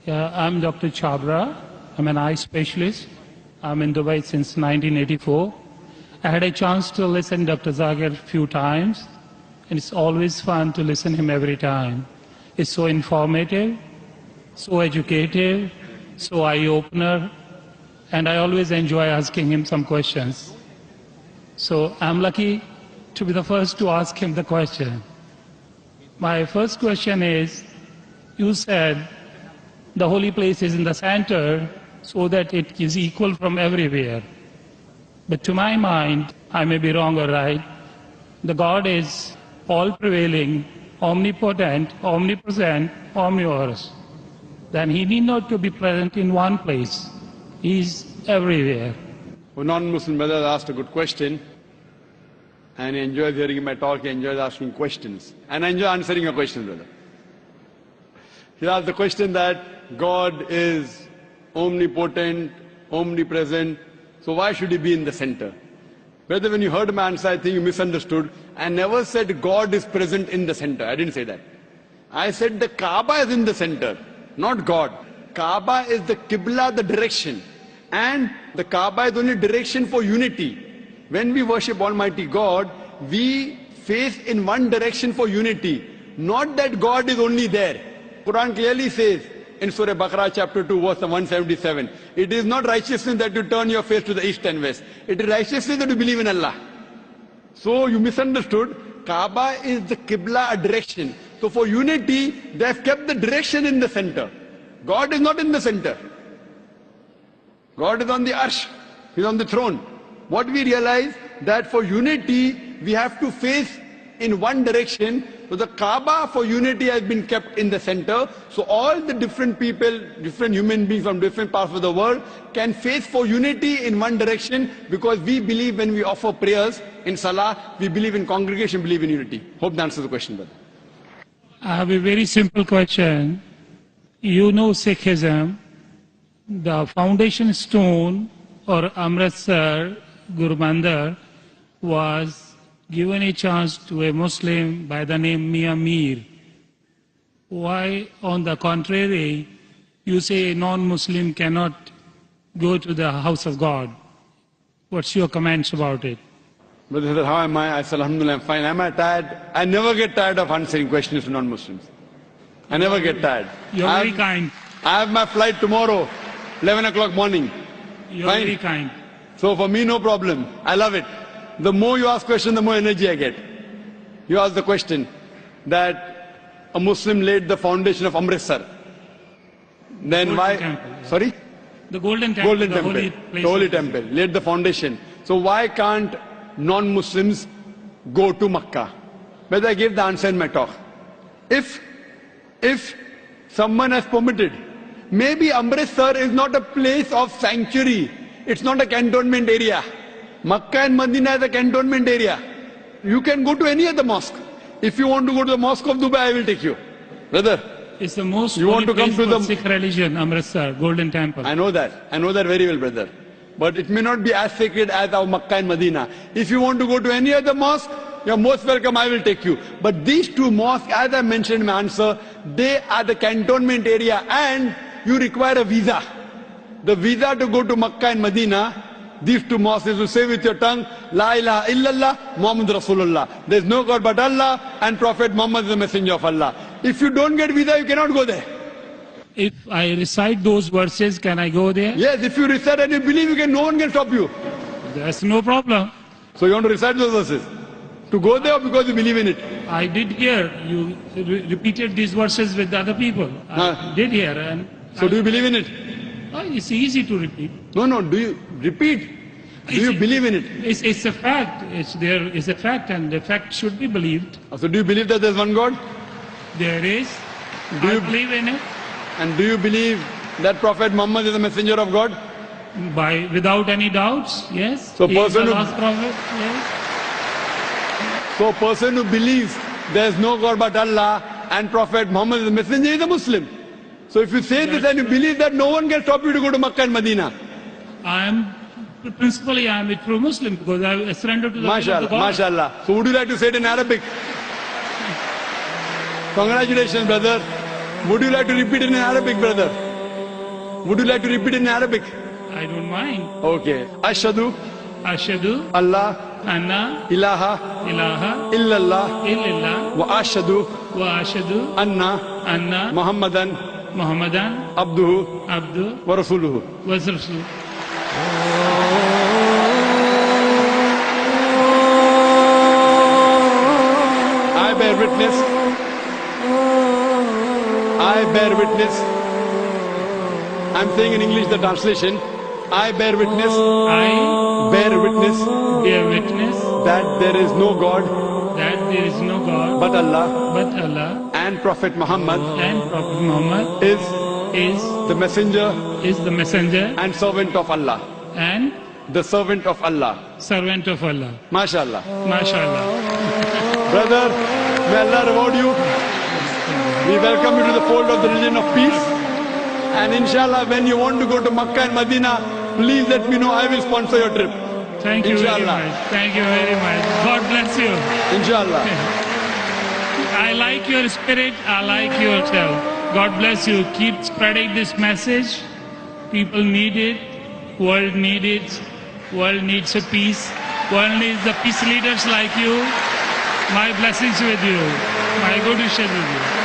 Yeah, I'm Dr. Chabra. I'm an eye specialist. I'm in Dubai since 1984. I had a chance to listen to Dr. Zakir a few times, and it's always fun to listen to him every time. It's so informative, so educative, so eye-opener, and I always enjoy asking him some questions. So I'm lucky to be the first to ask him the question. My first question is, you said the holy place is in the center so that it is equal from everywhere. But to my mind, I may be wrong or right, the God is all-prevailing, omnipotent, omnipresent, omnivorous. Then he need not to be present in one place. He is everywhere. A non-Muslim brother asked a good question, and he enjoys hearing my talk, he enjoys asking questions. And I enjoy answering your question, brother. He asked the question that God is omnipotent, omnipresent, so why should he be in the center? Brother, when you heard my answer, I think you misunderstood. I never said God is present in the center. I didn't say that. I said the Kaaba is in the center, not God. Kaaba is the Qibla, the direction. And the Kaaba is only direction for unity. When we worship Almighty God, we face in one direction for unity. Not that God is only there. Quran clearly says in Surah Baqarah chapter 2 verse 177, it is not righteousness that you turn your face to the east and west. It is righteousness that you believe in Allah. So you misunderstood. Kaaba is the Qibla, a direction. So for unity, they have kept the direction in the center. God is not in the center. God is on the arsh. He is on the throne. What we realize that for unity, we have to face in one direction. So the Kaaba for unity has been kept in the center. So all the different people, different human beings from different parts of the world can face for unity in one direction, because we believe when we offer prayers in Salah, we believe in congregation, believe in unity. Hope that answers the question, brother. I have a very simple question. You know Sikhism, the foundation stone or Amritsar Guru Mandir was given a chance to a Muslim by the name Mia Mir. Why, on the contrary, you say a non-Muslim cannot go to the house of God? What's your comments about it? Brother, how am I? I said, Alhamdulillah, I'm fine. Am I tired? I never get tired of answering questions to non-Muslims. I never get tired. You're very kind. I have my flight tomorrow, 11 o'clock morning. You're Fine. very kind. So for me, no problem. I love it. The more you ask questions, the more energy I get. You ask the question that a Muslim laid the foundation of Amritsar. Then Golden why? Temple. Sorry? The Golden Temple. Golden the Temple. Holy place The Holy of- Temple. Laid the foundation. So why can't non-Muslims go to Makkah? Whether I gave the answer in my talk. If someone has permitted, maybe Amritsar is not a place of sanctuary. It's not a cantonment area. Makkah and Medina is a cantonment area. You can go to any other mosque. If you want to go to the mosque of Dubai, I will take you. Brother, It's the most You want holy to come place to for the- Sikh religion, Amritsar, Golden Temple. I know that. I know that very well, brother. But it may not be as sacred as our Makkah and Medina. If you want to go to any other mosque, you're most welcome, I will take you. But these two mosques, as I mentioned in my answer, they are the cantonment area, and you require a visa. The visa to go to Makkah and Medina, these two mosques, is to say with your tongue, La ilaha illallah, Muhammad Rasulullah. There is no God but Allah, and Prophet Muhammad is the messenger of Allah. If you don't get visa, you cannot go there. If I recite those verses, can I go there? Yes, if you recite and you believe, no one can stop you. There's no problem. So you want to recite those verses? To go there or because you believe in it? I did hear you repeated these verses with other people. I did hear, and So do you believe in it? it's easy to repeat. No, do you repeat? Do you believe in it? It's a fact. It's a fact, and the fact should be believed. So do you believe that there's one God? There is. Do I you- believe in it. And do you believe that Prophet Muhammad is the messenger of God? Without any doubts, yes. So He is person the who- last prophet, yes. So a person who believes there's no God but Allah and Prophet Muhammad is the messenger is a Muslim. So if you say this and you believe that, no one can stop you to go to Makkah and Medina. Principally, I am a true Muslim because I surrendered to the will of the MashaAllah, God. MashaAllah. So would you like to say it in Arabic? Congratulations, brother. Would you like to repeat it in Arabic, brother? Would you like to repeat in Arabic? I don't mind. Okay. Ashhadu Ashadu Allah anna ilaha ilaha illallah illallah wa ashhadu wa ashadu anna anna Muhammadan Muhammadan abduhu abdu wa rasuluhu. wa rasul. I bear witness. I bear witness. I'm saying in English the translation. I bear witness. I Bear witness bear witness that there is no God that there is no God but Allah but Allah, and Prophet Muhammad and Prophet Muhammad is is the messenger the messenger and servant of Allah. and The servant of Allah. servant of Allah. MashaAllah. MashaAllah. Brother, may Allah reward you. We welcome you to the fold of the religion of peace. And inshallah, when you want to go to Makkah and Medina, please let me know. I will sponsor your trip. Thank you very Inshallah. much. Thank you very much. God bless you. Inshallah. I like your spirit. I like yourself. God bless you. Keep spreading this message. People need it. World needs it. World needs a peace. World needs the peace leaders like you. My blessings with you. My good wishes with you.